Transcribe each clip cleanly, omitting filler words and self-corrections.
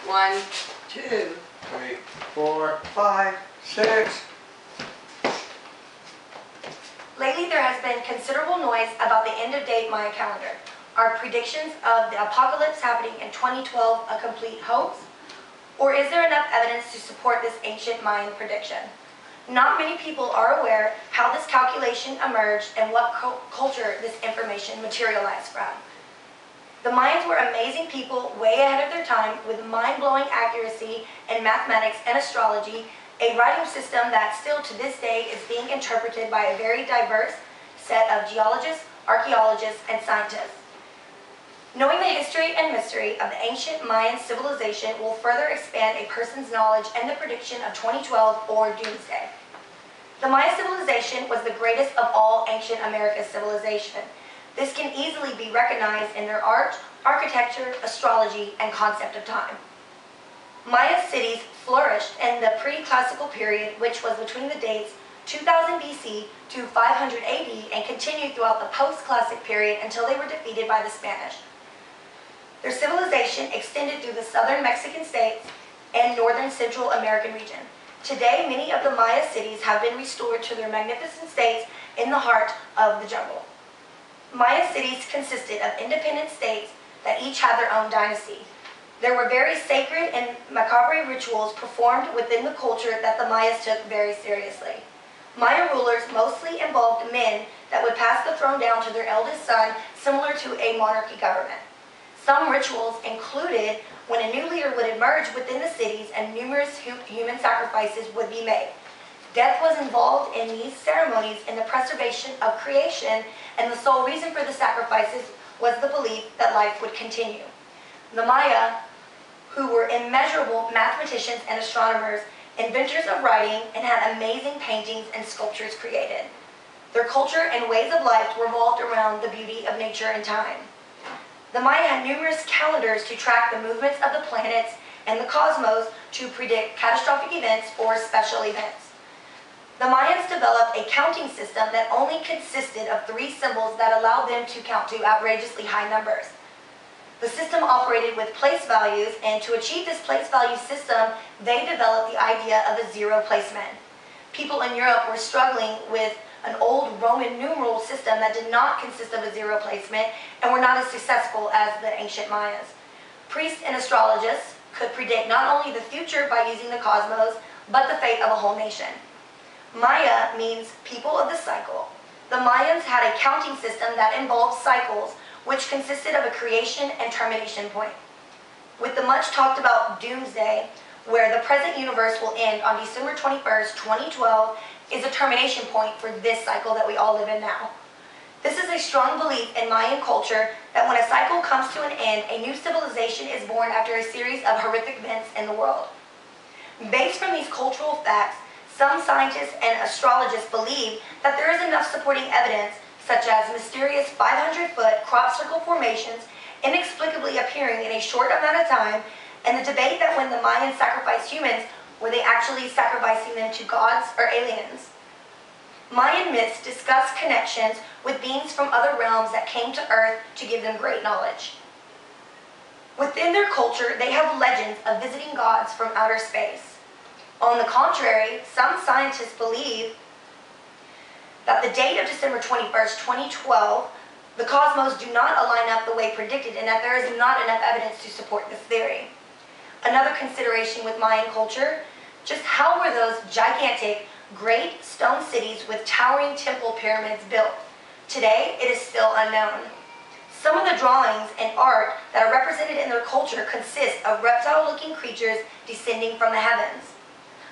1, 2, 3, 4. 5, 6. Lately, there has been considerable noise about the end-of-date Maya calendar. Are predictions of the apocalypse happening in 2012 a complete hoax? Or is there enough evidence to support this ancient Mayan prediction? Not many people are aware how this calculation emerged and what culture this information materialized from. The Mayans were amazing people way ahead of their time with mind-blowing accuracy in mathematics and astrology, a writing system that still to this day is being interpreted by a very diverse set of geologists, archaeologists, and scientists. Knowing the history and mystery of the ancient Mayan civilization will further expand a person's knowledge and the prediction of 2012 or doomsday. The Maya civilization was the greatest of all ancient America's civilization. This can easily be recognized in their art, architecture, astrology, and concept of time. Maya cities flourished in the pre-classical period, which was between the dates 2000 BC to 500 AD and continued throughout the post-classic period until they were defeated by the Spanish. Their civilization extended through the southern Mexican states and northern Central American region. Today, many of the Maya cities have been restored to their magnificent states in the heart of the jungle. Maya cities consisted of independent states that each had their own dynasty. There were very sacred and macabre rituals performed within the culture that the Mayas took very seriously. Maya rulers mostly involved men that would pass the throne down to their eldest son, similar to a monarchy government. Some rituals included when a new leader would emerge within the cities and numerous human sacrifices would be made. Death was involved in these ceremonies in the preservation of creation, and the sole reason for the sacrifices was the belief that life would continue. The Maya, who were immeasurable mathematicians and astronomers, inventors of writing, and had amazing paintings and sculptures created. Their culture and ways of life revolved around the beauty of nature and time. The Maya had numerous calendars to track the movements of the planets and the cosmos to predict catastrophic events or special events. The Mayans developed a counting system that only consisted of 3 symbols that allowed them to count to outrageously high numbers. The system operated with place values, and to achieve this place value system, they developed the idea of a zero placement. People in Europe were struggling with an old Roman numeral system that did not consist of a zero placement and were not as successful as the ancient Mayas. Priests and astrologists could predict not only the future by using the cosmos, but the fate of a whole nation. Maya means people of the cycle. The Mayans had a counting system that involved cycles, which consisted of a creation and termination point. With the much talked about doomsday, where the present universe will end on December 21st, 2012, is a termination point for this cycle that we all live in now. This is a strong belief in Mayan culture that when a cycle comes to an end, a new civilization is born after a series of horrific events in the world. Based from these cultural facts, some scientists and astrologists believe that there is enough supporting evidence, such as mysterious 500-foot crop circle formations inexplicably appearing in a short amount of time, and the debate that when the Mayans sacrificed humans, were they actually sacrificing them to gods or aliens? Mayan myths discuss connections with beings from other realms that came to Earth to give them great knowledge. Within their culture, they have legends of visiting gods from outer space. On the contrary, some scientists believe that the date of December 21st, 2012, the cosmos do not align up the way predicted, and that there is not enough evidence to support this theory. Another consideration with Mayan culture, just how were those gigantic, great stone cities with towering temple pyramids built? Today, it is still unknown. Some of the drawings and art that are represented in their culture consist of reptile-looking creatures descending from the heavens.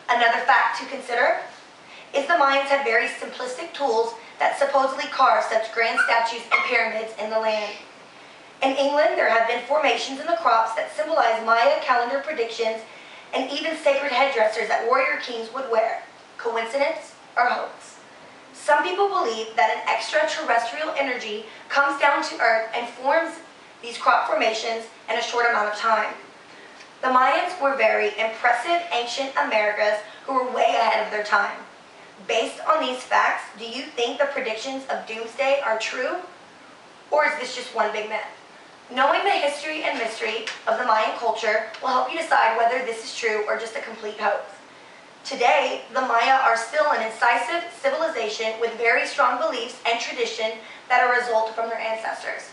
Another fact to consider is the Mayans had very simplistic tools that supposedly carved such grand statues and pyramids in the land. In England, there have been formations in the crops that symbolize Maya calendar predictions, and even sacred headdresses that warrior kings would wear. Coincidence or hoax? Some people believe that an extraterrestrial energy comes down to Earth and forms these crop formations in a short amount of time. The Mayans were very impressive ancient Americas who were way ahead of their time. Based on these facts, do you think the predictions of doomsday are true? Or is this just one big myth? Knowing the history and mystery of the Mayan culture will help you decide whether this is true or just a complete hoax. Today, the Maya are still an incisive civilization with very strong beliefs and tradition that are a result from their ancestors.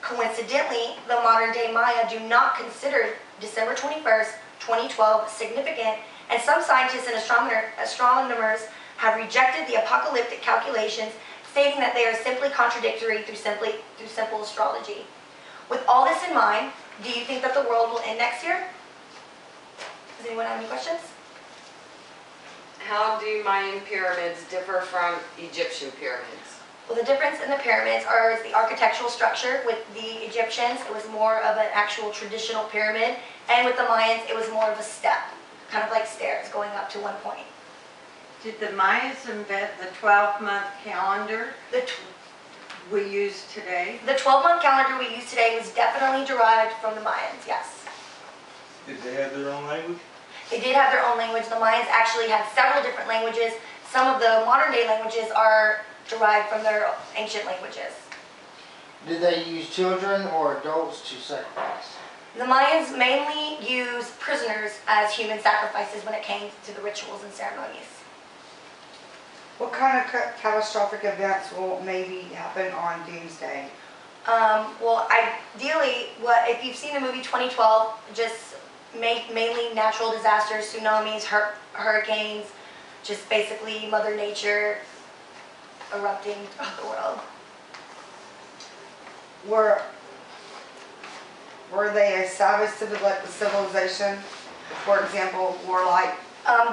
Coincidentally, the modern-day Maya do not consider December 21st, 2012 significant, and some scientists and astronomers have rejected the apocalyptic calculations, stating that they are simply contradictory through simple astrology. With all this in mind, do you think that the world will end next year? Does anyone have any questions? How do Mayan pyramids differ from Egyptian pyramids? Well, the difference in the pyramids is the architectural structure. With the Egyptians, it was more of an actual traditional pyramid, and with the Mayans, it was more of a step, kind of like stairs going up to one point. Did the Mayans invent the 12-month calendar we use today? The 12-month calendar we use today was definitely derived from the Mayans, yes. Did they have their own language? They did have their own language. The Mayans actually had several different languages. Some of the modern-day languages are derived from their ancient languages. Did they use children or adults to sacrifice? The Mayans mainly used prisoners as human sacrifices when it came to the rituals and ceremonies. What kind of catastrophic events will maybe happen on Doomsday? Well, ideally, if you've seen the movie 2012, just mainly natural disasters, tsunamis, hurricanes, just basically Mother Nature erupting throughout the world. Were they a savage civilization? For example, warlike?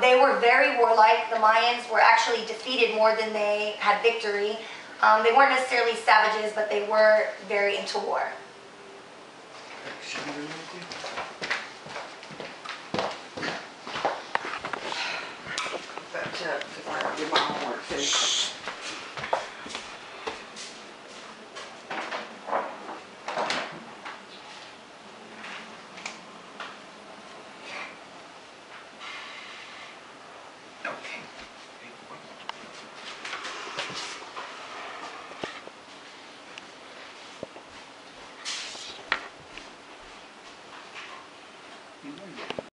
They were very warlike. The Mayans were actually defeated more than they had victory. They weren't necessarily savages, but they were very into war. Should we remove you?